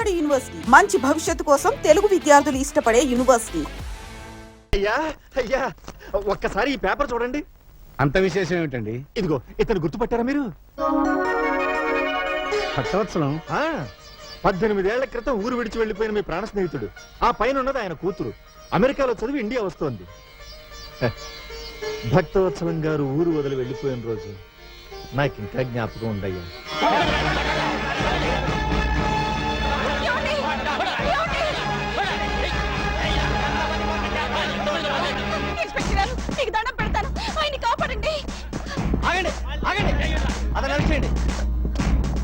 నాడు యూనివర్సిటీ మంచి భవిష్యత్తు కోసం తెలుగు విద్యార్థులు ఇష్టపడే యూనివర్సిటీ. అయ్యా అయ్యా ఒక్కసారి ఈ పేపర్ చూడండి. అంత విశేషం ఏమిటండి? ఇదిగో ఇతను గుర్తుపట్టారా మీరు? భక్తవత్సలం 18 ఏళ్ల క్రితం ఊరు విడిచి వెళ్లిపోయిన మీ ప్రాణ స్నేహితుడు. ఆ పైన ఉన్నది ఆయన కూతురు. అమెరికాలో చదివి ఇండియా వస్తోంది. భక్తవత్సలం గారు ఊరు వదిలి వెళ్లిపోయిన రోజు నాకు ఇంకా జ్ఞాపకం ఉందయ్యా.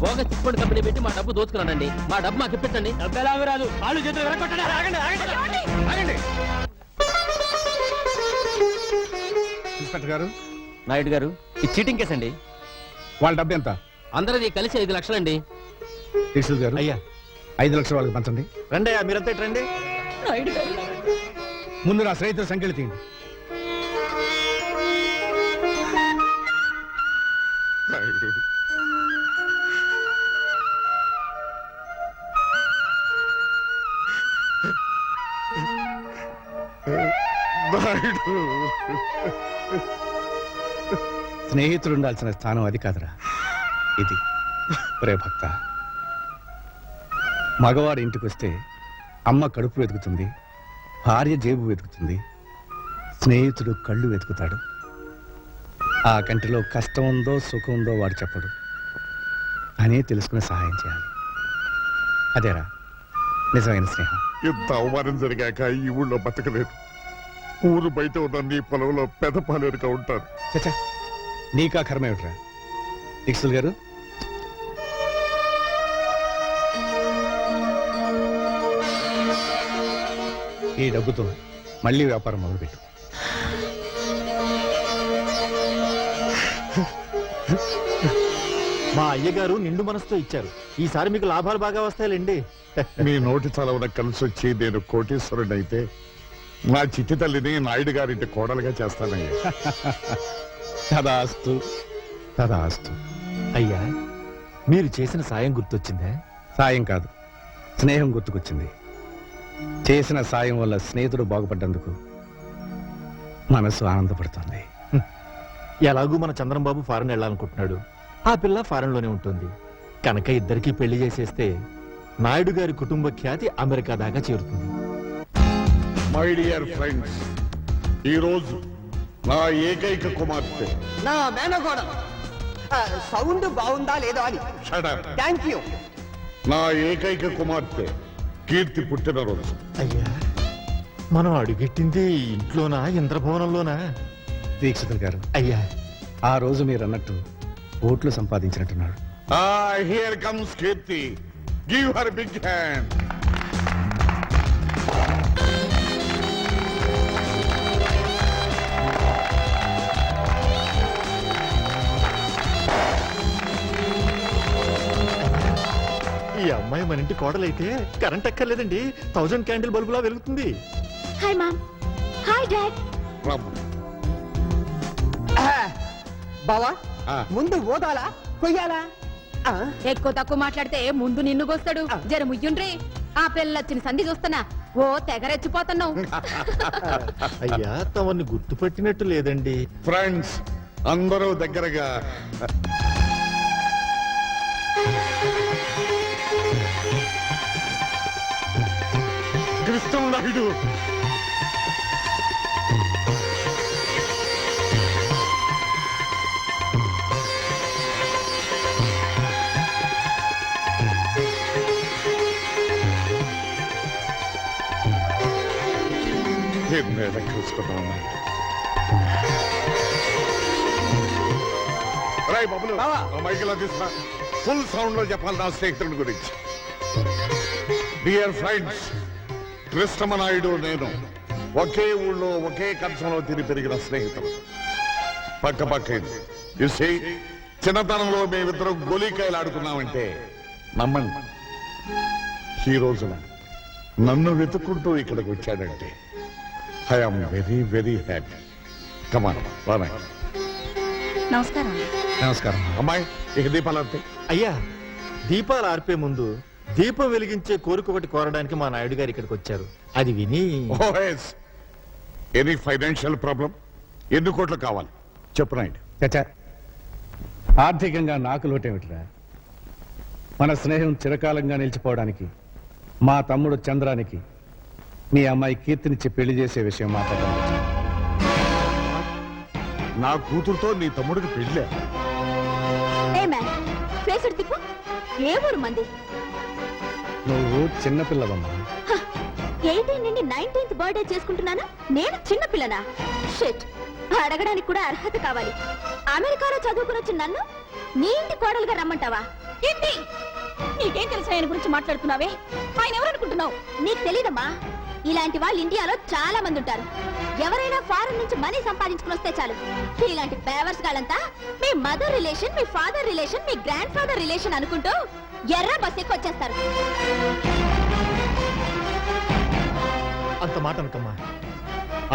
బోగస్ చిట్ ఫండ్ కంపెనీ పెట్టి మా డబ్బు దోచుకున్నానండి. మా డబ్బు మాకు ఇప్పించండి. డబ్బు ఎలా రాదు, వాళ్ళు చేతులు వెనకొట్టండి. ఆగండి. ఇన్స్పెక్టర్ గారు, నాయుడు గారు, ఇది చీటింగ్ కేసు అండి. వాళ్ళ డబ్బు ఎంత? అందరిది కలిసి 5 లక్షలండి. టీసీ గారు, అయ్యా 5 లక్షలు వాళ్ళకి పంచండి. రండి అయ్యా, మీరంతా రండి. ముందు నా స్నేహితుల సంఖ్యలు తీయండి. స్నేహితుడు ఉండాల్సిన స్థానం అది కాదురా, ఇది. ఒరే భక్త, మగవాడి ఇంటికి వస్తే అమ్మ కడుపు వెతుకుతుంది, భార్య జేబు వెతుకుతుంది, స్నేహితుడు కళ్ళు వెతుకుతాడు. ఆ కంటిలో కష్టం ఉందో సుఖం ఉందో వాడు చెప్పడు, అనే తెలుసుకుని సహాయం చేయాలి. అదేరా నిజమైన స్నేహం. ఎంత అవమానం జరిగాక ఈ ఊళ్ళో బతకలేదు. ఊరు బయట ఉన్న నీ పొలంలో పెదపాలేరుగా ఉంటారు. చచ్చా, నీకా కర్మ ఏమిట్రా? దీక్షులు గారు, ఈ డబ్బుతో మళ్ళీ వ్యాపారం మొదలుపెట్టు. మా అయ్యగారు నిండు మనసుతో ఇచ్చారు. ఈసారి మీకు లాభాలు బాగా వస్తాయిలేండి. మీ నోటి చలవన కలిసి వచ్చి నేను కోటీశ్వరుడు అయితే నా చిట్టి తల్లిని నాయుడు గారింటి కోడలుగా చేస్తానయ్యా. తదాస్తు, తదాస్తు. అయ్యా, మీరు చేసిన సాయం గుర్తొచ్చిందా? సాయం కాదు, స్నేహం గుర్తుకొచ్చింది. చేసిన సాయం వల్ల స్నేహితుడు బాగుపడ్డందుకు మనసు ఆనందపడుతుంది. ఎలాగూ మన చంద్రంబాబు ఫారెన్ వెళ్ళాలనుకుంటున్నాడు. ఆ పిల్ల ఫారెన్ లోనే ఉంటుంది కనుక ఇద్దరికి పెళ్లి చేసేస్తే నాయుడు గారి కుటుంబ ఖ్యాతి అమెరికా దాకా చేరుతుంది. మై డియర్ ఫ్రెండ్స్, ఈ రోజు నా ఏకైక కుమార్తె, నా మేనగోడ సౌండ్ బాగుందా లేదో అని. Shut up. Thank you. నా ఏకైక కుమార్తె కీర్తి పుట్టినరోజు. అయ్యా, మనం అడుగెట్టింది ఇంట్లోనా ఇంద్రభవనంలోనా? దీక్షితులు గారు, అయ్యా, ఆ రోజు మీరు అన్నట్టు ఓట్లు సంపాదించినట్టున్నాడు. Here comes Keerthi. Give her big hand. ఈ అమ్మాయి మన ఇంటి కోడలైతే కరెంట్ ఎక్కర్లేదండి, 1000 క్యాండిల్ బల్బులా వెలుగుతుంది. Hi mom. Hi dad. బావా, ముందు ఓదాలా కొయ్యాలా? ఎక్కువ తక్కువ మాట్లాడితే ముందు నిన్ను గోస్తాడు. జర ముయ్యుండ్రి. ఆ పిల్లొచ్చిన సంధి చూస్తున్నా ఓ తెగరెచ్చిపోతున్నావు. అయ్యా, తమని గుర్తుపట్టినట్టు లేదండి. ఫ్రెండ్స్ అందరూ దగ్గరగా. కృష్ణ నాయుడు, బబులు మైకిలా తీసుకురా. ఫుల్ సౌండ్ లో చెప్పాలి నా స్నేహితుడి గురించి. డియర్ ఫ్రెండ్స్, కృష్ణమనాయుడు నేను ఒకే ఊళ్ళో ఒకే కంచంలో తిరిగి పెరిగిన స్నేహితులు. పక్క పక్కేది. చూసి చిన్నతనంలో మేమిద్దరం గోలీకాయలు ఆడుకున్నామంటే నమ్మండి, ఈ రోజున నన్ను వెతుక్కుంటూ ఇక్కడికి వచ్చాడంటే ఐఎమ్ వెరీ వెరీ హ్యాపీ. కమాన్ రానా. నమస్కారం. నమస్కారం. అమ్మాయి, ఇక దీపాలు అంతే. అయ్యా, దీపాలు ఆర్పే ముందు దీపం వెలిగించే కోరిక ఒకటి కోరడానికి మా నాయుడు గారు ఇక్కడికి వచ్చారు. అది విని ఓఎస్ ఎనీ ఫైనాన్షియల్ ప్రాబ్లం? ఎన్ని కోట్లు కావాలి చెప్పు నాయుడు. చచ్చా, ఆర్థికంగా నాకు లోటేమిటిరా? మన స్నేహం చిరకాలంగా నిలిచిపోవడానికి మా తమ్ముడు చంద్రానికి మీ అమ్మాయి కీర్తినిచ్చి పెళ్లి చేసే విషయం మాట్లాడడం. నా కూతురుతో నీ తమ్ముడికి పెళ్ళే. తిప్పు. ఏ ఊరు మంది? నువ్వు చిన్నపిల్లవమ్మా. 18 నుండి 19th బర్త్డే చేసుకుంటున్నాను. నేను చిన్న పిల్లనా? షిట్. అడగడానికి కూడా అర్హత కావాలి. అమెరికాలో చదువుకుని వచ్చిన నన్ను నీ ఇంటి కోడలుగా రమ్మంటావా? ఏంటి నీకేం తెలుసు ఆయన గురించి మాట్లాడుతున్నావే? ఆయన ఎవరనుకుంటున్నావు? నీకు తెలీదమ్మా. ఇలాంటి వాళ్ళు ఇండియాలో చాలా మంది ఉంటారు. ఎవరైనా ఫారెన్ నుంచి మనీ సంపాదించుకుని వస్తే చాలు, ఇలాంటి పేవర్స్ గాలంతా మీ మదర్ రిలేషన్, మీ ఫాదర్ రిలేషన్, మీ గ్రాండ్ ఫాదర్ రిలేషన్ అనుకుంటూ ఎర్ర బస్ ఎక్కి వచ్చేస్తారు. అంత మాట అనకమ్మా.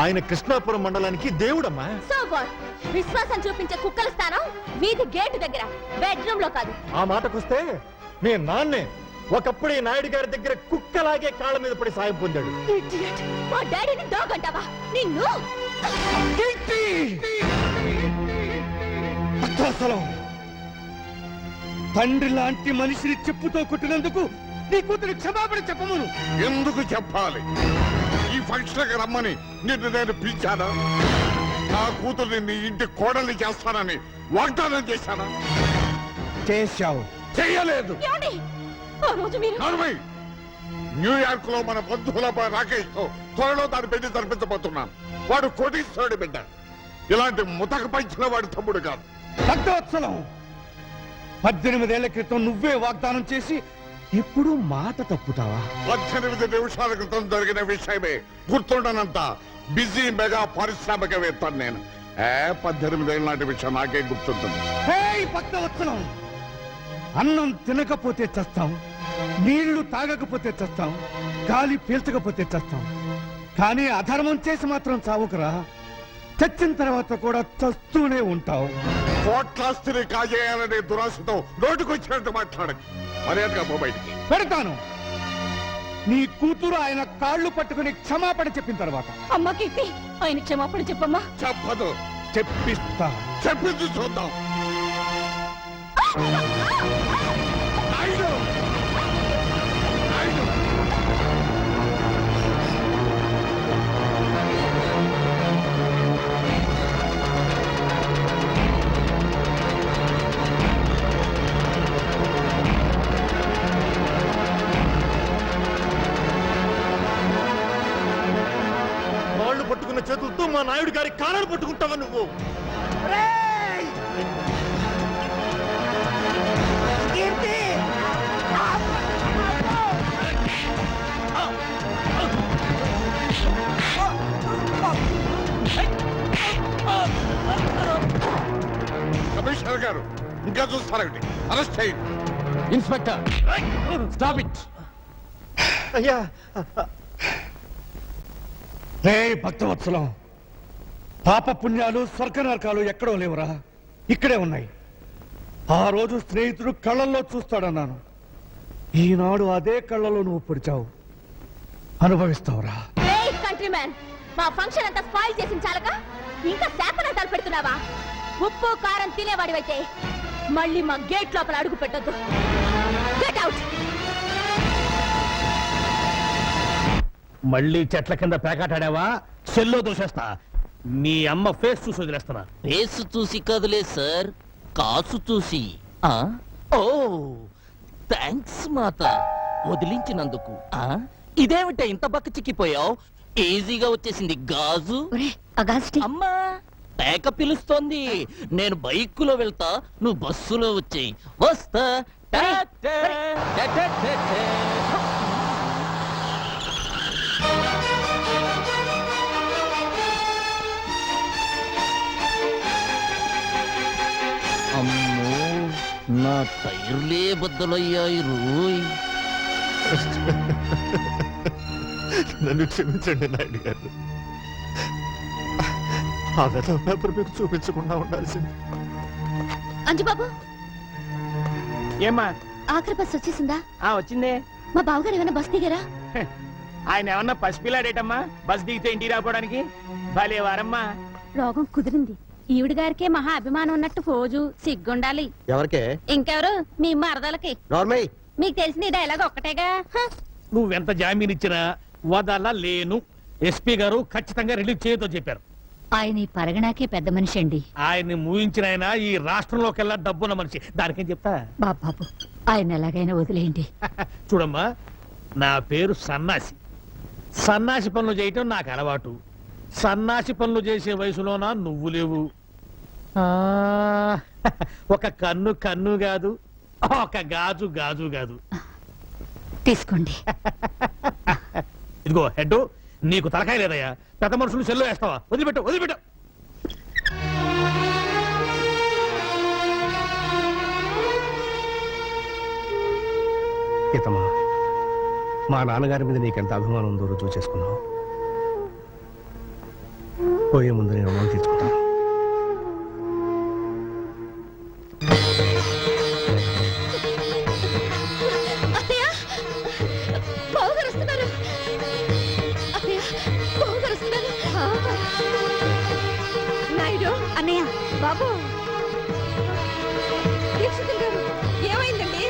ఆయన కృష్ణాపురం మండలానికి దేవుడమ్మా. So what? విశ్వాసం చూపించే కుక్కల స్థానం వీధి గేటు దగ్గర, బెడ్రూమ్ లో కాదు. ఆ మాటకొస్తే మీ నాన్నే ఒకప్పుడు ఈ నాయుడు గారి దగ్గర కుక్కలాగే కాళ్ళ మీద పడి సాయం పొందాడు. Idiot. మా డాడీని డాగ్ అంటావా? నిన్ను అసలు తండ్రి లాంటి మనిషిని చెప్పుతో కొట్టినందుకు నీ కూతురు క్షమాపణ చెప్పమను. ఎందుకు చెప్పాలి? ఈ ఫంక్షన్ రమ్మని నిన్ను నేను పిలిచానా? నా కూతుర్ని నీ ఇంటి కోడల్ని చేస్తానని వాగ్దానం చేశానా? చేశావు. చెయ్యలేదు. ఏమండి? ఆ రోజు మీరు నర్మై, న్యూయార్క్ లో మన బంధువుల రాకేష్ తో త్వరలో దాని పెళ్లి జరిపించబోతున్నాను. వాడు కోటీశ్వరుడి బిడ్డ. ఇలాంటి ముతక పంచిన వాడి తమ్ముడు కాదు. భక్తవత్సలం, 18 ఏళ్ల క్రితం నువ్వే వాగ్దానం చేసి ఇప్పుడు మాట తప్పుతావా? 18 నిమిషాల క్రితం జరిగిన విషయమే గుర్తుండనంత బిజీ మెగా పారిశ్రామికవేత్త నేను. 18 ఏళ్ళ నాటి విషయం నాకే గుర్తుంటుంది. భక్తవత్సలం, అన్నం తినకపోతే చస్తాం, నీళ్లు తాగకపోతే చస్తాం, గాలి పీల్చకపోతే చస్తాం, కానీ అధర్మం చేసి మాత్రం చావుకురా. చచ్చిన తర్వాత కూడా చస్తూనే ఉంటావు. కోట్లాస్తిని కాజేయాలనే దురాశతో నోటికొచ్చినట్టు మాట్లాడకు. మర్యాదగా పో బయటికి. పెడతాను. నీ కూతురు ఆయన కాళ్ళు పట్టుకుని క్షమాపణ చెప్పిన తర్వాత. అమ్మ కీర్తి, ఆయన క్షమాపణ చెప్పమ్మా. చెప్పదు. చెప్పిస్తా. చెప్పింది చూద్దాం. నాయుడు! నాయుడు! కాళ్ళు పట్టుకున్న చేతులతో మా నాయుడు గారి కాళ్ళను పట్టుకుంటావా నువ్వు? కమిషనర్ గారు ఇంకా చూస్తారండి. అరెస్ట్ చేయండి. Inspector, stop it. అయ్యా, రే భక్తవత్సలం, పాప పుణ్యాలు స్వర్గ నరకాలు ఎక్కడో లేవురా, ఇక్కడే ఉన్నాయి. ఆ రోజు స్నేహితుడు కళ్ళల్లో చూస్తాడన్నాను. ఈనాడు అదే కళ్ళలో నువ్వు పొడిచావు. అనుభవిస్తావురా. కంట్రీ మ్యాన్, మా ఫంక్షన్ అంతా స్పాయిల్ చేసిన చాలక ఇంకా శాపనాటాలు పెడుతున్నావా? ఉప్పు కారం తినేవాడివైతే మళ్ళీ మా గేట్ లోపల అడుగు పెట్టొద్దు. Get out. మళ్ళీ చెట్ల కింద పేకాటాడావా? సెల్లో దూసేస్తా. మీ అమ్మ ఫేస్ చూసి వదిలేస్తున్నా. ఫేస్ చూసి కదలే సార్, కాసు చూసి. ఓ థ్యాంక్స్ మాత, వదిలించినందుకు. ఇదేమిట ఇంత బక్క చిక్కిపోయావు? ఈజీగా వచ్చేసింది గాజు. అమ్మా, పేక పిలుస్తోంది. నేను బైకులో వెళ్తా, నువ్వు బస్సులో వచ్చేయి. వస్తా. అమ్మో, నా టైర్లే బద్దలయ్యాయి రోయ్. నన్ను క్షమించండి నాయుడు గారు. ఆ వెధవ పేపర్ మీకు చూపించకుండా ఉండాల్సింది. అంజుబాబు, ఏమ్మా? ఆఖరి బస్ వచ్చేసిందా? వచ్చిందే. మా బావగారు ఏమైనా బస్ దిగారా? ఆయన ఏమన్నా పసిపిల్లాడేటమ్మా బస్ దిగితే ఇంటికి రాపోవడానికి? భలే వారమ్మా. రోగం కుదిరింది. ఈవిడ గారికే మహా అభిమానం ఉన్నట్టు ఫోజు సిగ్గుండాలి. ఎవరికే? ఇంకెవరు? మీ మరదలకి. నార్మల్. మీకు తెలిసిన ఈ డైలాగ్ ఒక్కటేగా. నువ్వెంత జామీన్ ఇచ్చినా వదలలేను. ఎస్పీ గారు ఖచ్చితంగా రిలీజ్ చేయతో చెప్పారు. ఆయన ఈ పరగణాకే పెద్ద మనిషి అండి. ఆయన్ని మూయించిన ఆయన ఈ రాష్ట్రంలోకెల్లా డబ్బున్న మనిషి. దానికేం చెప్తా. బాబు ఆయన ఎలాగైనా వదిలేయండి. చూడమ్మా, నా పేరు సన్నాసి. సన్నాసి పనులు చేయటం నాకు అలవాటు. సన్నాసి పనులు చేసే వయసులోనా నువ్వు లేవు. ఒక కన్ను కన్ను కాదు, ఒక గాజు గాజు కాదు. తీసుకోండి. ఇదిగో హెడ్, నీకు తలకాయ లేదయ్యా. పెద్ద మనుషులు సెల్లు వేస్తావా? వదిలిపెట్టు వదిలిపెట్టు. సీతమ్మా, మా నాన్నగారి మీద నీకెంత అభిమానం ఉందో రుజువు చేసుకున్నావు. పోయే ముందు నేను రుణం తీర్చుకుంటాను. అన్నయ్య, బాబు, దీక్షితులు గారు, ఏమైందండి?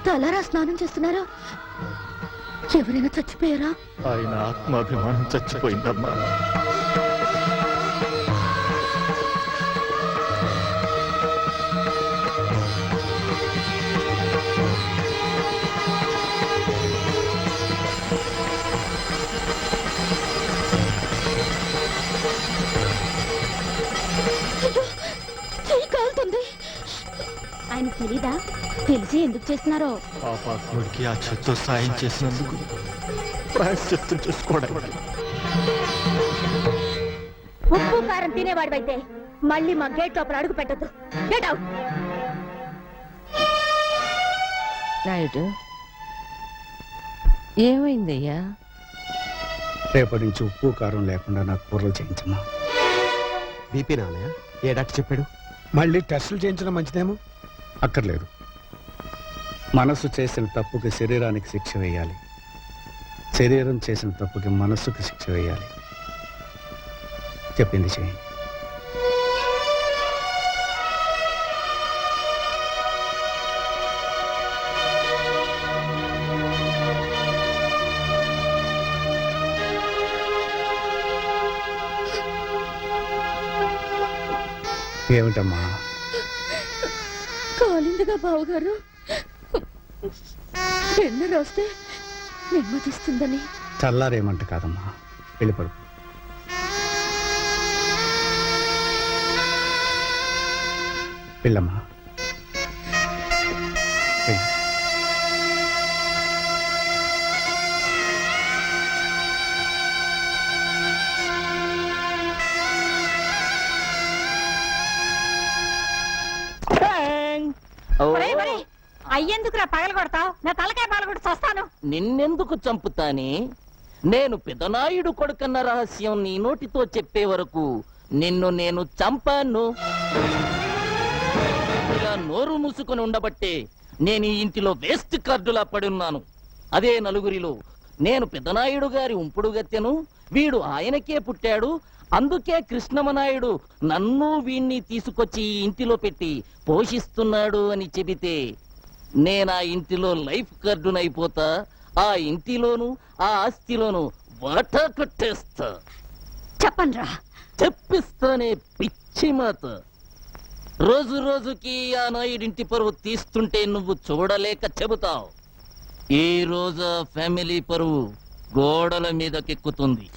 తలారా స్నానం చేస్తున్నారా? ఎవరైనా చచ్చిపోయారా? ఆయన ఆత్మాభిమానం చచ్చిపోయిందమ్మా. చెయ్యి కాలుతుంది. ఆయన తెలీదా? తెలిసి ఎందుకు చేస్తున్నారో? పాపాత్ముడికి ఆ చేత్తో సాయం చేసినందుకు ప్రాయశ్చిత్తం చేసుకోవడానికి. ఉప్పు కారం తినేవాడివైతే మళ్ళీ మా గేట్ లోపల అడుగు పెట్టద్దు. Get out. నాయుడు, ఏమైందయ్యా? రేపటి నుంచి ఉప్పు కారం లేకుండా నాకు కూరలు చేయించమ్మా. బీపీ నాన్నయ్య? ఏ డాక్టర్ చెప్పాడు? మళ్ళీ టెస్టులు చేయించడం మంచిదేమో. అక్కర్లేదు. మనస్సు చేసిన తప్పుకి శరీరానికి శిక్ష వేయాలి, శరీరం చేసిన తప్పుకి మనస్సుకి శిక్ష వేయాలి. చెప్పింది చేయండి. ఏమిటమ్మా? కాలిందిగా బావగారు. వెన్న రాస్తే నెమ్మదిస్తుందని. చల్లారేమంట కాదమ్మా, వెళ్ళిపడు. వెళ్ళమ్మా. వెళ్ళు. అయ్యేందుకు పగల కొడతావు? నా తలకాయ పగల కొట్టి వస్తాను. నిన్నెందుకు చంపుతానే? నేను పెదనాయుడు కొడుకన్న రహస్యం నీ నోటితో చెప్పే వరకు నిన్ను నేను చంపాను. ఇలా నోరు మూసుకొని ఉండబట్టే నేను ఈ ఇంటిలో వేస్ట్ కార్డులా పడున్నాను. అదే నలుగురిలో నేను పెదనాయుడు గారి ఉంపుడు గత్తెను, వీడు ఆయనకే పుట్టాడు, అందుకే కృష్ణమనాయుడు నన్ను వీణ్ణి తీసుకొచ్చి ఈ ఇంటిలో పెట్టి పోషిస్తున్నాడు అని చెబితే నేనా ఇంటిలో లైఫ్ కార్డునైపోతా. ఆ ఇంటిలోను ఆ ఆస్తిలోను వాటా కొట్టేస్తా. చెప్పండ్రా. చెప్పిస్తానే పిచ్చి మాత. రోజు రోజుకి ఆ నాయుడింటి పరువు తీస్తుంటే నువ్వు చూడలేక చెబుతావు. ఈ రోజు ఫ్యామిలీ పరువు గోడల మీదకెక్కుతుంది.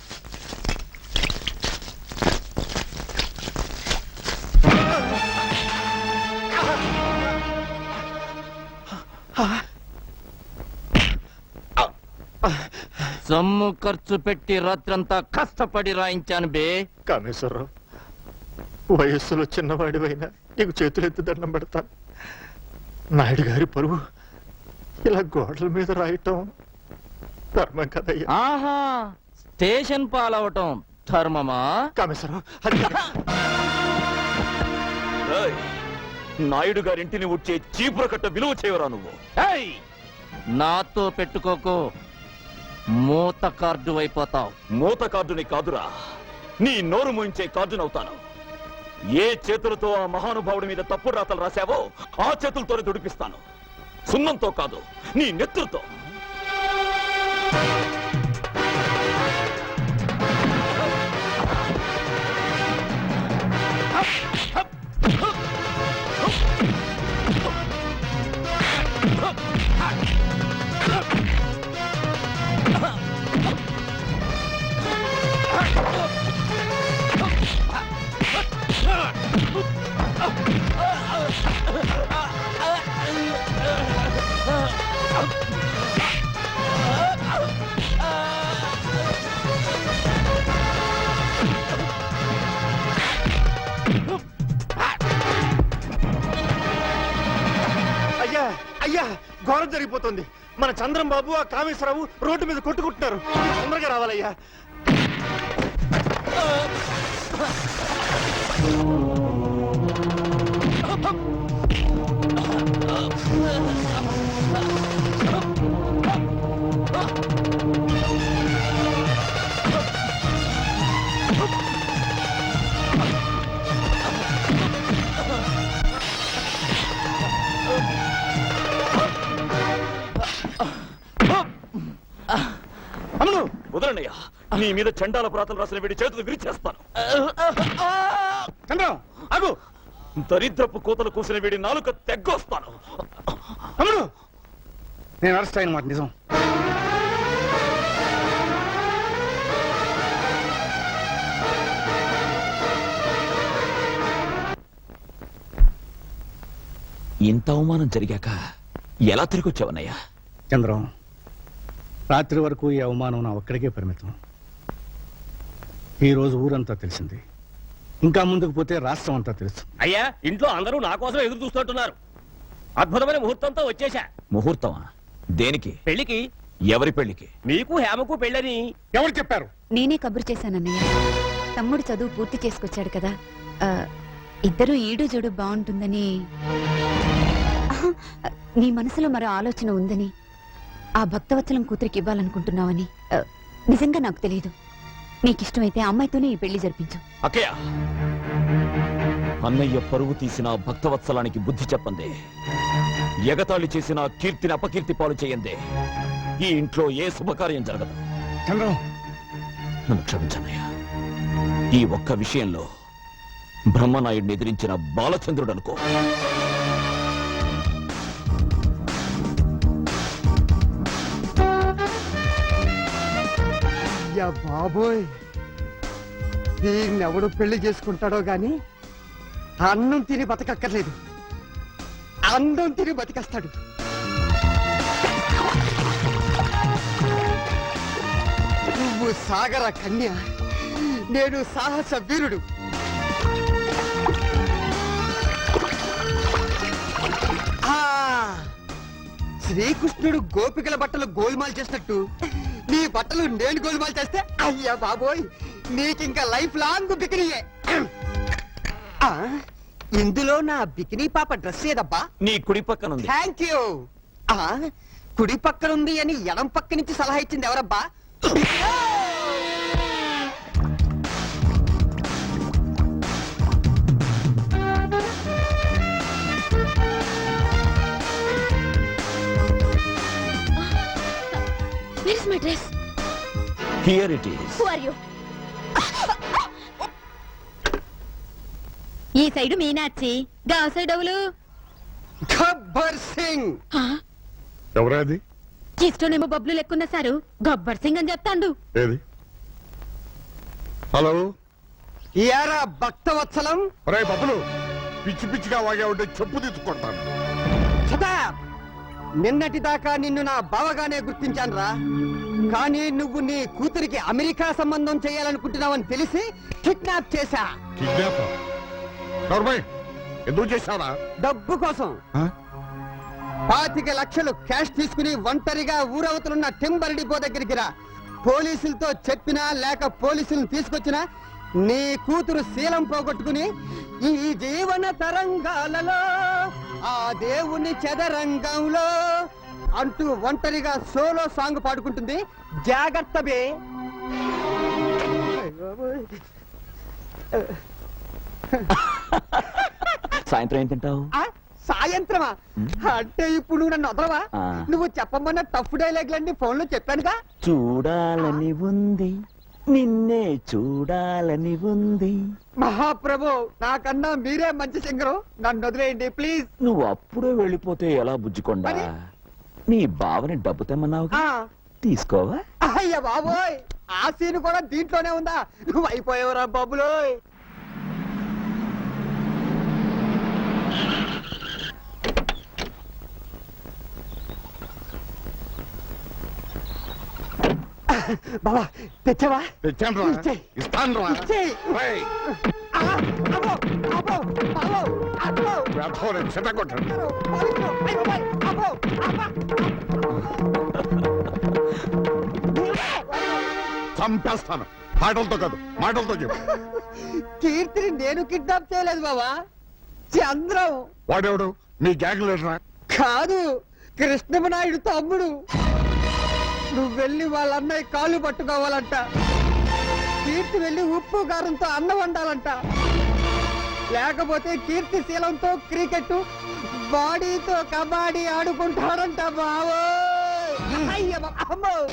సొమ్ము ఖర్చు పెట్టి రాత్రంతా కష్టపడి రాయించాను బే. కామేశ్వరరావు, వయస్సులో చిన్నవాడివైనా నీకు చేతులెత్తి దండం పెడతాను. నాయుడు గారి పరువు ఇలా గోడల మీద రాయటం ధర్మం కదయ్యా. ఆహా, స్టేషన్ పాలవటం ధర్మమా? కామేశ్వరరావు, అది నాయుడు గారింటిని వచ్చే చీపుర కట్ట విలువ చేయవరా నువ్వు? ఏయ్! నాతో పెట్టుకోకు, మూత కార్డు అయిపోతావు. మూత కార్డుని కాదురా, నీ నోరు మూయించే కార్డునవుతాను. ఏ చేతులతో ఆ మహానుభావుడి మీద తప్పుడు రాతలు రాశావో ఆ చేతులతోనే దుడిపిస్తాను. సున్నంతో కాదు, నీ నెత్తులతో. అయ్యా అయ్యా, ఘోరం జరిగిపోతుంది. మన చంద్రం బాబు ఆ కామేశ్వరరావు రోడ్డు మీద కొట్టుకుంటున్నారు. తొందరగా రావాలయ్యా. వదలనయ్యా, నీ మీద చండాల ప్రాతలు రాసిన వీడి చేతులు విరిచేస్తాను. చంద్రం ఆగు. దరిద్రపు కోతలు కూసిన వీడి నాలుక తెగ్గొస్తాను. తమ్ముడు, నేను అరెస్ట్ అయిన మాట నిజం. ఇంత అవమానం జరిగాక ఎలా తిరిగి వచ్చావన్నయ్యా? చంద్రం, రాత్రి వరకు ఈ అవమానం నా ఒక్కడికే పరిమితం. ఈ రోజు ఊరంతా తెలిసింది. ఇంకా ముందుకు పోతే రాష్ట్రం అంతా తెలుసు. అయ్యా, ఇంట్లో అందరూ నా కోసం ఎదురు చూస్తుంటున్నారు. అద్భుతమైన ముహూర్తంతో వచ్చేశా. ముహూర్తమా? దేనికి? పెళ్లికి. ఎవరి పెళ్లికి? మీకు హేమకు పెళ్ళని. ఎవరు చెప్పారు? నేనే కబురు చేశానన్నయ్య. తమ్ముడు చదువు పూర్తి చేసుకొచ్చాడు కదా, ఇద్దరు ఈడు జోడు బాగుంటుందని. నీ మనసులో మరో ఆలోచన ఉందని, ఆ భక్తవత్సలం కూతురికి ఇవ్వాలనుకుంటున్నావని నిజంగా నాకు తెలియదు. నీకిష్టమైతే అమ్మాయితోనే ఈ పెళ్లి జరిపించు. అక్కయ్య, అన్నయ్య పరువు తీసిన భక్తవత్సలానికి బుద్ధి చెప్పందే, ఎగతాళి చేసిన కీర్తిని అపకీర్తి పాలు చేయందే ఈ ఇంట్లో ఏ శుభకార్యం జరగదు. చంద్రం, నన్ను క్షమించన్నయ్య. ఈ ఒక్క విషయంలో బ్రహ్మనాయుడిని ఎదిరించిన బాలచంద్రుడు అనుకో. బాబోయ్, దీన్నెవడు పెళ్లి చేసుకుంటాడో గాని అన్నం తిని బతకక్కర్లేదు, అందం తిని బతికేస్తాడు. నువ్వు సాగర కన్య, నేను సాహస వీరుడు. శ్రీకృష్ణుడు గోపికల బట్టలు గోల్మాల్ చేసినట్టు నీ బట్టలు నేను గోల్మాల్ చేస్తే, అయ్యా బాబోయ్, నీకింకా లైఫ్ లాంగ్ బికినీయే. ఇందులో నా బికినీ పాప డ్రెస్ ఏదబ్బా? నీ కుడి పక్కన ఉంది. Thank you. కుడి పక్కనుంది అని ఎడం పక్క నుంచి సలహా ఇచ్చింది ఎవరబ్బా? Where is my dress? Here it is. Who are you? ఈ సైడు మీనాచి, గా సైడ్ ఎవలు? గబ్బర్ సింగ్. ఎవరాది? ఇష్టనేమో బబ్లు లెక్కున్న సారు గబ్బర్ సింగ్ అని చెప్తాండు. ఏది? హలో, యారా భక్తవత్సలం. రే బబ్బులు, పిచ్చి పిచ్చిగా వాగా ఉంటే చెప్పు తీసుకుంటాను. నిన్నటి దాకా నిన్ను నా బావగానే గుర్తించానురా. కానీ నువ్వు నీ కూతురికి అమెరికా సంబంధం చేయాలనుకుంటున్నావని తెలిసి కిడ్నాప్ చేశా. కిడ్నాప్ ఎందుకు చేశారా? డబ్బు కోసం 25 లక్షలు క్యాష్ తీసుకుని ఒంటరిగా ఊరవతలున్న టింబర్ డిపో దగ్గరికి రా. పోలీసులతో చెప్పినా లేక పోలీసులను తీసుకొచ్చినా నీ కూతురు శీలం పోగొట్టుకుని ఈ జీవన తరంగాలలో ఆ దేవుని చదరంగంలో అంటూ ఒంటరిగా సోలో సాంగ్ పాడుకుంటుంది. జాగ్రత్త బే. సాయంత్రం ఏం తింటావు? ఆ, సాయంత్రమా? అంటే ఇప్పుడు నువ్వు నన్ను వదలవా? నువ్వు చెప్పమన్న టఫ్ డైలాగ్లన్నీ ఫోన్ లో చెప్పానుగా. చూడాలని ఉంది, నిన్నే చూడాలని ఉంది. మహాప్రభు, నాకన్నా మీరే మంచి సింగరు, నన్ను వదిలేయండి ప్లీజ్. నువ్వు అప్పుడే వెళ్ళిపోతే ఎలా బుజ్జికొండా? మరి? నీ బావని డబ్బు తెమ్మన్నావు, ఆ, తీసుకోవా? అయ్య బాబోయ్, ఆ సీన్ కూడా దీంట్లోనే ఉందా? నువ్వు అయిపోయావురా బాబులోయ్. బాబా తెచ్చావా? తెచ్చాను ఇచ్చేయ్. ఇస్తాను రా. ఇచ్చేయ్. ఆ, అబ్బో, అబ్బో, అబ్బో, అబ్బో. చెట్టకొట్టండి. పోలీసులు, అయ్య బాబోయ్, అబ్బో, అబ్బా. చంపేస్తాను. మాటలతో కాదు, మాటలతో చెప్పు. కీర్తిని నేను కిడ్నాప్ చేయలేదు బాబా, చంద్రం. వాడెవడు? మీ గ్యాంగ్ లీడరా? కాదు, కృష్ణమనాయుడు తమ్ముడు. నువ్వు వెళ్ళి వాళ్ళ అన్నయ్య కాళ్ళు పట్టుకోవాలంట. కీర్తి వెళ్ళి ఉప్పు కారంతో అన్నం వండాలంట. లేకపోతే కీర్తి శీలంతో క్రికెట్, బాడీతో కబడ్డీ ఆడుకుంటాడంట బావో. అయ్య బాబా, అమ్మో.